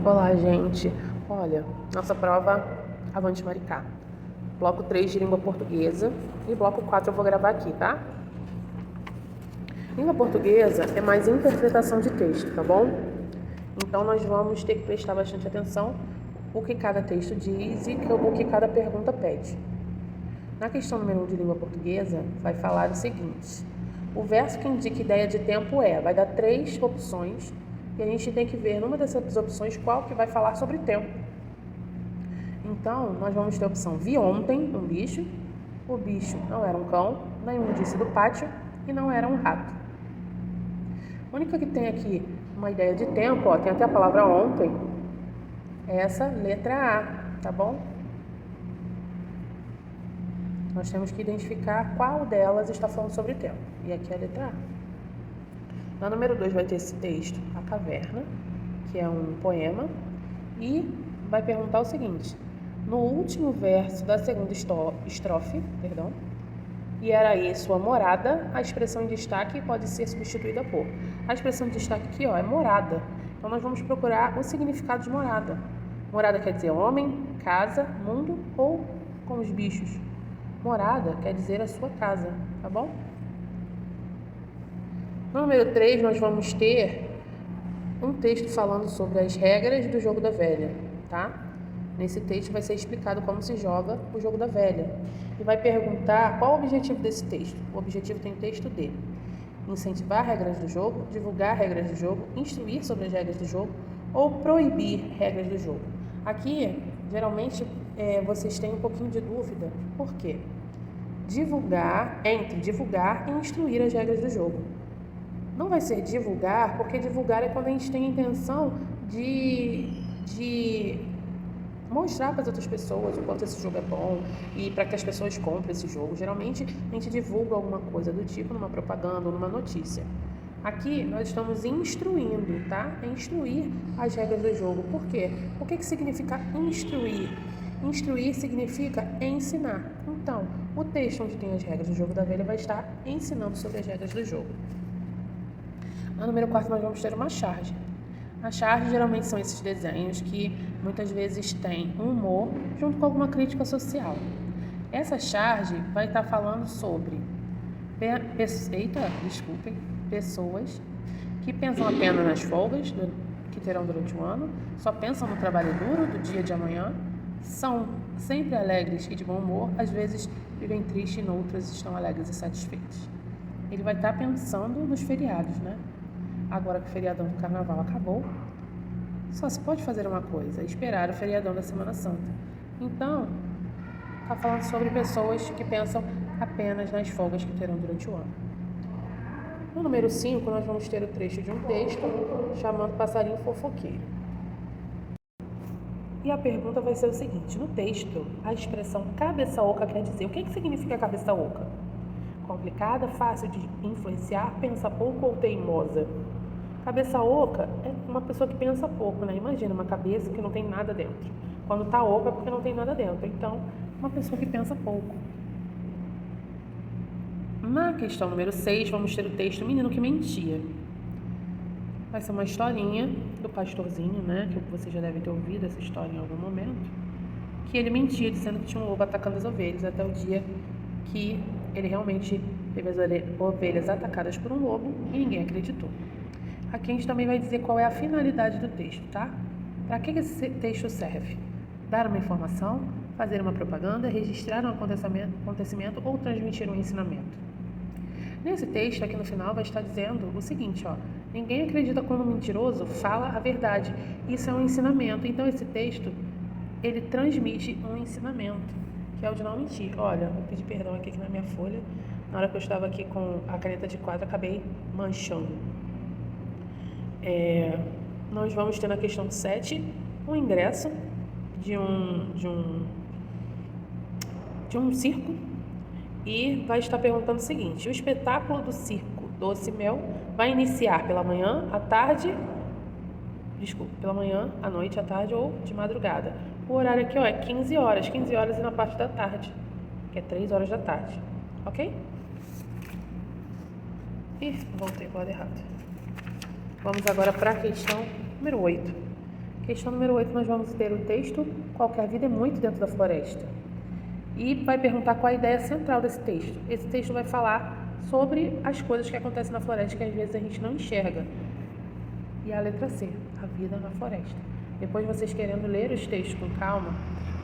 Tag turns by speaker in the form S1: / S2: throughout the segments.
S1: Olá, gente. Olha, nossa prova Avante Maricá. Bloco 3 de língua portuguesa e bloco 4 eu vou gravar aqui, tá? Língua portuguesa é mais interpretação de texto, tá bom? Então nós vamos ter que prestar bastante atenção o que cada texto diz e o que cada pergunta pede. Na questão número 1 de língua portuguesa, vai falar o seguinte: o verso que indica ideia de tempo vai dar 3 opções e a gente tem que ver numa dessas opções qual que vai falar sobre tempo. Então, nós vamos ter a opção: vi ontem um bicho, o bicho não era um cão, nem um disse do pátio e não era um rato. A única que tem aqui uma ideia de tempo, tem até a palavra ontem, é essa letra A, tá bom? Nós temos que identificar qual delas está falando sobre tempo. E aqui é a letra A. Na número 2 vai ter esse texto, A Caverna, que é um poema, e vai perguntar o seguinte: no último verso da segunda estrofe, e era aí sua morada, a expressão em destaque pode ser substituída por. A expressão em destaque aqui, é morada. Então nós vamos procurar o significado de morada. Morada quer dizer homem, casa, mundo ou com os bichos. Morada quer dizer a sua casa, tá bom? No número 3, nós vamos ter um texto falando sobre as regras do jogo da velha, tá? Nesse texto vai ser explicado como se joga o jogo da velha. E vai perguntar qual o objetivo desse texto. O objetivo tem o texto D: incentivar regras do jogo, divulgar regras do jogo, instruir sobre as regras do jogo ou proibir regras do jogo. Aqui, geralmente, vocês têm um pouquinho de dúvida. Por quê? Entre divulgar e instruir as regras do jogo. Não vai ser divulgar, porque divulgar é quando a gente tem a intenção de mostrar para as outras pessoas o quanto esse jogo é bom e para que as pessoas comprem esse jogo. Geralmente a gente divulga alguma coisa do tipo numa propaganda ou numa notícia. Aqui nós estamos instruindo, tá? É instruir as regras do jogo. Por quê? O que significa instruir? Instruir significa ensinar. Então, o texto onde tem as regras do jogo da velha vai estar ensinando sobre as regras do jogo. No número 4 nós vamos ter uma charge. A charge geralmente são esses desenhos que muitas vezes têm um humor junto com alguma crítica social. Essa charge vai estar falando sobre pessoas que pensam apenas nas folgas que terão durante o ano, só pensam no trabalho duro do dia de amanhã, são sempre alegres e de bom humor, às vezes vivem tristes e noutras estão alegres e satisfeitos. Ele vai estar pensando nos feriados, né? Agora que o feriadão do carnaval acabou, só se pode fazer uma coisa: esperar o feriadão da Semana Santa. Então, está falando sobre pessoas que pensam apenas nas folgas que terão durante o ano. No número 5, nós vamos ter o trecho de um texto chamando Passarinho Fofoqueiro. E a pergunta vai ser o seguinte: no texto, a expressão cabeça oca quer dizer o que significa cabeça oca? Complicada, fácil de influenciar, pensa pouco ou teimosa? Cabeça oca é uma pessoa que pensa pouco, né? Imagina uma cabeça que não tem nada dentro. Quando tá oca é porque não tem nada dentro. Então, uma pessoa que pensa pouco. Na questão número 6, vamos ter o texto Menino que Mentia. Vai ser uma historinha do pastorzinho, né? Que você já deve ter ouvido essa história em algum momento. Que ele mentia dizendo que tinha um lobo atacando as ovelhas, até o dia que ele realmente teve as ovelhas atacadas por um lobo e ninguém acreditou. Aqui a gente também vai dizer qual é a finalidade do texto, tá? Para que esse texto serve? Dar uma informação, fazer uma propaganda, registrar um acontecimento ou transmitir um ensinamento. Nesse texto, aqui no final, vai estar dizendo o seguinte, ninguém acredita quando o mentiroso fala a verdade. Isso é um ensinamento. Então, esse texto, ele transmite um ensinamento, que é o de não mentir. Olha, vou pedir perdão aqui na minha folha. Na hora que eu estava aqui com a caneta de quadro, acabei manchando. Nós vamos ter na questão 7 um ingresso de um circo e vai estar perguntando o seguinte: o espetáculo do circo Doce Mel vai iniciar pela manhã, à noite, à tarde ou de madrugada. O horário aqui é 15 horas e na parte da tarde, que é 3 horas da tarde, ok? Voltei para o lado errado. Vamos agora para a questão número 8. Questão número 8, nós vamos ter o texto Qualquer Vida é Muito Dentro da Floresta. E vai perguntar qual a ideia central desse texto. Esse texto vai falar sobre as coisas que acontecem na floresta que às vezes a gente não enxerga. E a letra C, a vida na floresta. Depois, vocês querendo ler os textos com calma,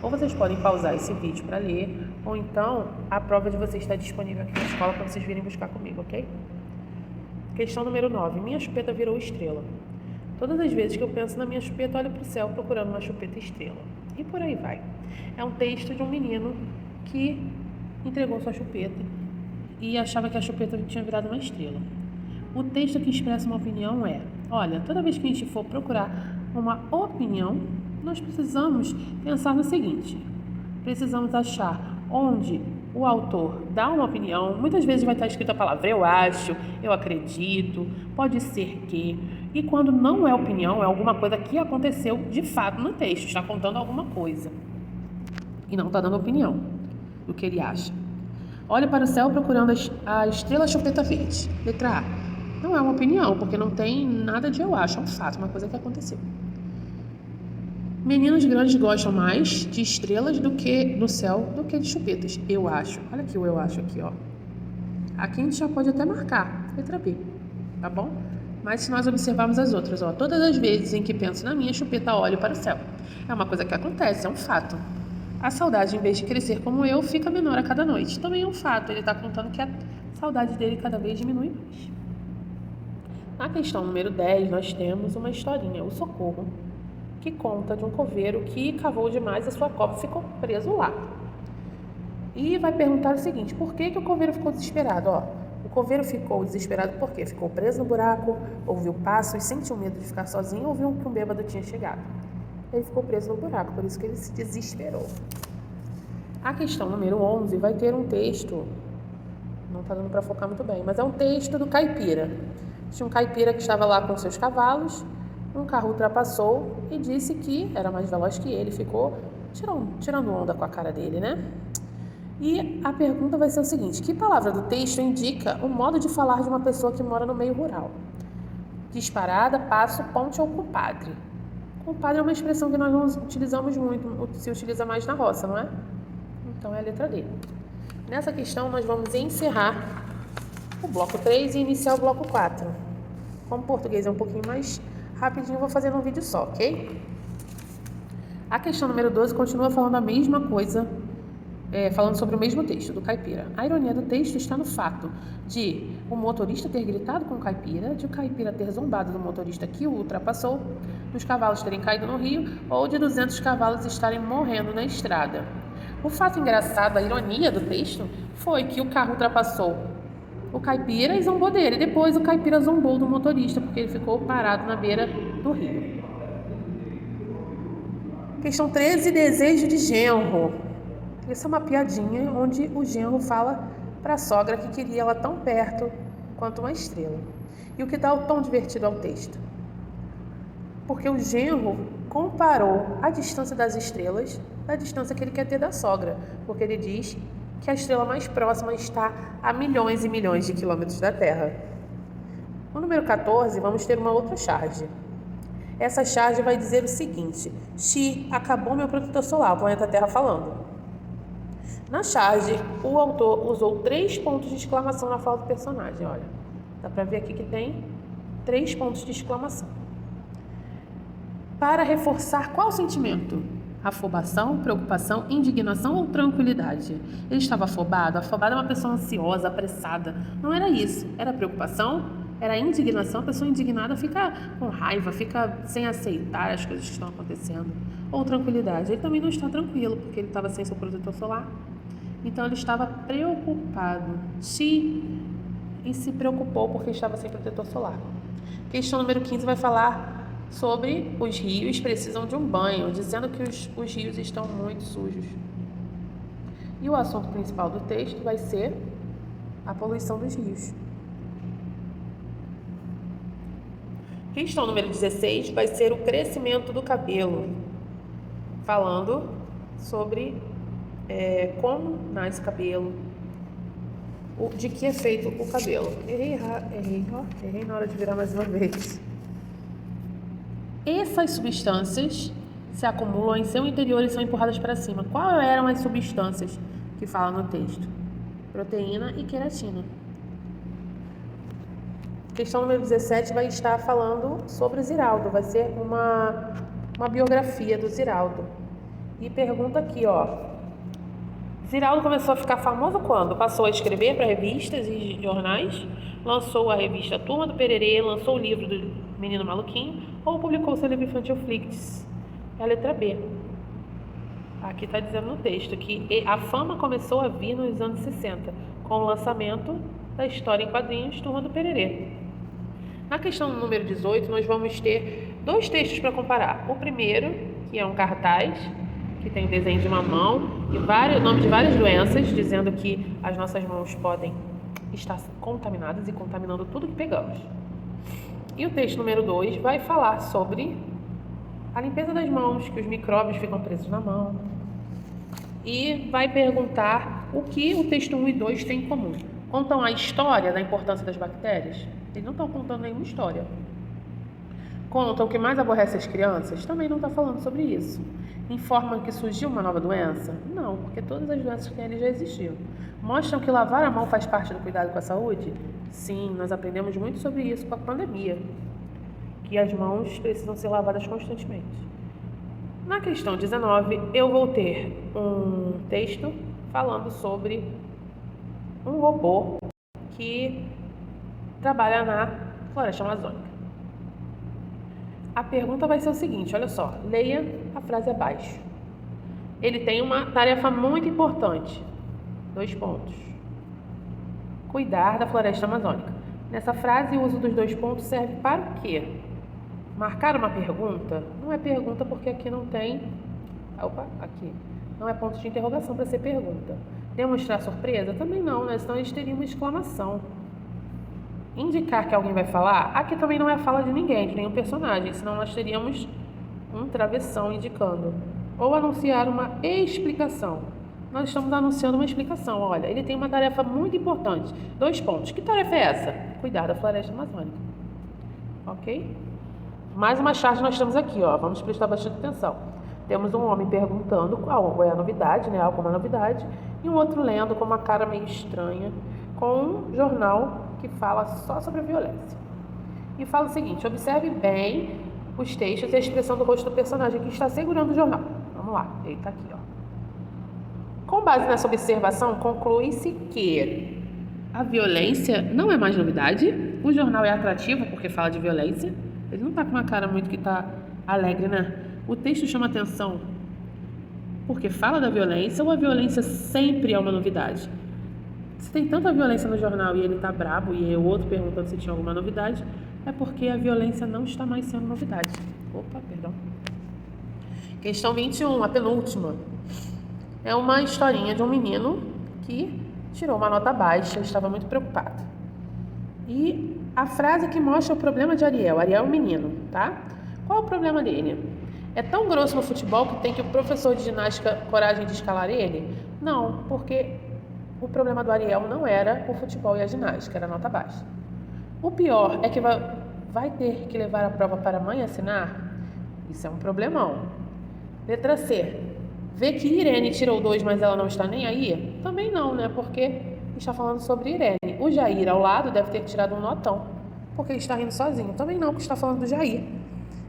S1: ou vocês podem pausar esse vídeo para ler, ou então a prova de vocês está disponível aqui na escola para vocês virem buscar comigo, ok? Questão número 9. Minha chupeta virou estrela. Todas as vezes que eu penso na minha chupeta, olho para o céu procurando uma chupeta estrela. E por aí vai. É um texto de um menino que entregou sua chupeta e achava que a chupeta tinha virado uma estrela. O texto que expressa uma opinião é: olha, toda vez que a gente for procurar uma opinião, nós precisamos pensar no seguinte: precisamos achar onde o autor dá uma opinião. Muitas vezes vai estar escrita a palavra eu acho, eu acredito, pode ser que. E quando não é opinião, é alguma coisa que aconteceu de fato no texto, está contando alguma coisa e não está dando opinião do que ele acha. Olhe para o céu procurando a estrela chupeta verde. Letra A. Não é uma opinião, porque não tem nada de eu acho, é um fato, uma coisa que aconteceu. Meninos grandes gostam mais de estrelas do que no céu do que de chupetas. Eu acho. Olha aqui o eu acho aqui, ó. Aqui a gente já pode até marcar. Letra B. Tá bom? Mas se nós observarmos as outras, ó. Todas as vezes em que penso na minha chupeta, olho para o céu. É uma coisa que acontece, é um fato. A saudade, em vez de crescer como eu, fica menor a cada noite. Também é um fato. Ele está contando que a saudade dele cada vez diminui mais. Na questão número 10, nós temos uma historinha, o Socorro, que conta de um coveiro que cavou demais a sua cova e ficou preso lá. E vai perguntar o seguinte: por que o coveiro ficou desesperado? Ó, o coveiro ficou desesperado porque ficou preso no buraco, ouviu passos, sentiu medo de ficar sozinho, ouviu que um bêbado tinha chegado. Ele ficou preso no buraco, por isso que ele se desesperou. A questão número 11 vai ter um texto, não está dando para focar muito bem, mas é um texto do caipira. Tinha um caipira que estava lá com seus cavalos, um carro ultrapassou e disse que era mais veloz que ele, ficou tirando onda com a cara dele, né? E a pergunta vai ser o seguinte: que palavra do texto indica o modo de falar de uma pessoa que mora no meio rural? Disparada, passo, ponte ou compadre? Compadre é uma expressão que nós não utilizamos muito, se utiliza mais na roça, não é? Então é a letra D. Nessa questão nós vamos encerrar o bloco 3 e iniciar o bloco 4. Como o português é um pouquinho mais rapidinho, eu vou fazer num vídeo só, ok? A questão número 12 continua falando a mesma coisa, falando sobre o mesmo texto do caipira. A ironia do texto está no fato de o motorista ter gritado com o caipira, de o caipira ter zombado do motorista que o ultrapassou, dos cavalos terem caído no rio ou de 200 cavalos estarem morrendo na estrada. O fato engraçado, a ironia do texto, foi que o carro ultrapassou o caipira e zombou dele. Depois o caipira zombou do motorista porque ele ficou parado na beira do rio. Questão 13, desejo de genro. Essa é uma piadinha onde o genro fala para a sogra que queria ela tão perto quanto uma estrela. E o que dá o tom divertido ao texto? Porque o genro comparou a distância das estrelas da distância que ele quer ter da sogra, porque ele diz que a estrela mais próxima está a milhões e milhões de quilômetros da Terra. No número 14, vamos ter uma outra charge. Essa charge vai dizer o seguinte: Xi, acabou meu protetor solar, o planeta Terra falando. Na charge, o autor usou 3 pontos de exclamação na fala do personagem. Olha, dá para ver aqui que tem 3 pontos de exclamação. Para reforçar qual sentimento? Afobação, preocupação, indignação ou tranquilidade? Ele estava afobado? Afobado é uma pessoa ansiosa, apressada. Não era isso. Era preocupação, era indignação. A pessoa indignada fica com raiva, fica sem aceitar as coisas que estão acontecendo. Ou tranquilidade. Ele também não está tranquilo, porque ele estava sem seu protetor solar. Então ele estava preocupado. E se preocupou porque estava sem protetor solar. Questão número 15 vai falar sobre os rios precisam de um banho, dizendo que os rios estão muito sujos. E o assunto principal do texto vai ser a poluição dos rios. Questão número 16 vai ser o crescimento do cabelo, falando sobre como nasce o cabelo, de que é feito o cabelo. Errei na hora de virar mais uma vez. essas substâncias se acumulam em seu interior e são empurradas para cima. Quais eram as substâncias que fala no texto? Proteína e queratina. Questão número 17 vai estar falando sobre o Ziraldo. Vai ser uma biografia do Ziraldo. E pergunta aqui, Ziraldo começou a ficar famoso quando? Passou a escrever para revistas e jornais, lançou a revista Turma do Pererê, lançou o livro do Menino Maluquinho ou publicou seu livro infantil Flix? É a letra B. Aqui está dizendo no texto que a fama começou a vir nos anos 60, com o lançamento da história em quadrinhos Turma do Pererê. Na questão número 18, nós vamos ter 2 textos para comparar. O primeiro, que é um cartaz, que tem o desenho de uma mão e o nome de várias doenças, dizendo que as nossas mãos podem estar contaminadas e contaminando tudo que pegamos. E o texto número 2 vai falar sobre a limpeza das mãos, que os micróbios ficam presos na mão. E vai perguntar o que o texto 1 e 2 têm em comum. Contam a história da importância das bactérias? Eles não estão contando nenhuma história. Contam o que mais aborrece as crianças? Também não está falando sobre isso. Informam que surgiu uma nova doença? Não, porque todas as doenças que tem ali já existiam. Mostram que lavar a mão faz parte do cuidado com a saúde? Sim, nós aprendemos muito sobre isso com a pandemia, que as mãos precisam ser lavadas constantemente. Na questão 19, eu vou ter um texto falando sobre um robô que trabalha na floresta amazônica. A pergunta vai ser o seguinte, olha só, leia a frase abaixo. Ele tem uma tarefa muito importante. 2 pontos. Cuidar da floresta amazônica. Nessa frase, o uso dos 2 pontos serve para o quê? Marcar uma pergunta? Não é pergunta porque aqui não tem... aqui. Não é ponto de interrogação para ser pergunta. Demonstrar surpresa? Também não, né? Senão a gente teria uma exclamação. Indicar que alguém vai falar? Aqui também não é fala de ninguém, de nenhum personagem, senão nós teríamos um travessão indicando. Ou anunciar uma explicação. Nós estamos anunciando uma explicação. Olha, ele tem uma tarefa muito importante. 2 pontos. Que tarefa é essa? Cuidar da floresta amazônica. Ok? Mais uma charge nós temos aqui, Vamos prestar bastante atenção. Temos um homem perguntando qual é a novidade, né? Alguma novidade. E um outro lendo com uma cara meio estranha, com um jornal que fala só sobre a violência. E fala o seguinte, observe bem os textos e a expressão do rosto do personagem que está segurando o jornal. Vamos lá, ele está aqui, Com base nessa observação, conclui-se que a violência não é mais novidade, o jornal é atrativo porque fala de violência, ele não está com uma cara muito que está alegre, né? O texto chama atenção porque fala da violência ou a violência sempre é uma novidade? Se tem tanta violência no jornal e ele está brabo e o outro perguntando se tinha alguma novidade, é porque a violência não está mais sendo novidade. Questão 21, a penúltima. É uma historinha de um menino que tirou uma nota baixa, estava muito preocupado. E a frase que mostra o problema de Ariel. Ariel é um menino, tá? Qual é o problema dele? É tão grosso no futebol que tem que o professor de ginástica coragem de escalar ele? Não, porque o problema do Ariel não era o futebol e a ginástica, era a nota baixa. O pior é que vai ter que levar a prova para a mãe assinar? Isso é um problemão. Letra C. Vê que Irene tirou 2, mas ela não está nem aí? Também não, né? Porque está falando sobre Irene. O Jair ao lado deve ter tirado um notão, porque ele está rindo sozinho. Também não, porque está falando do Jair.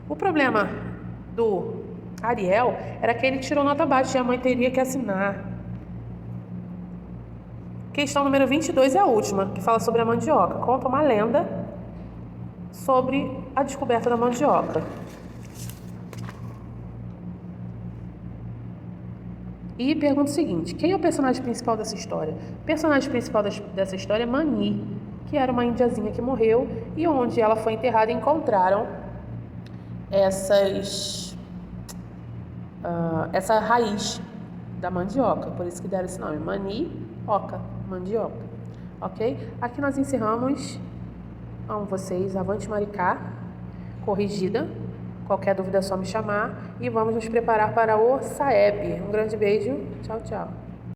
S1: O problema do Ariel era que ele tirou nota baixa e a mãe teria que assinar. Questão número 22 é a última, que fala sobre a mandioca. Conta uma lenda sobre a descoberta da mandioca. E pergunta o seguinte, quem é o personagem principal dessa história? O personagem principal dessa história é Mani, que era uma indiazinha que morreu e onde ela foi enterrada encontraram essa raiz da mandioca, por isso que deram esse nome, Mani-oca, mandioca, ok? Aqui nós encerramos. Amo vocês, avante Maricá, corrigida. Qualquer dúvida é só me chamar e vamos nos preparar para o Saeb. Um grande beijo, tchau, tchau.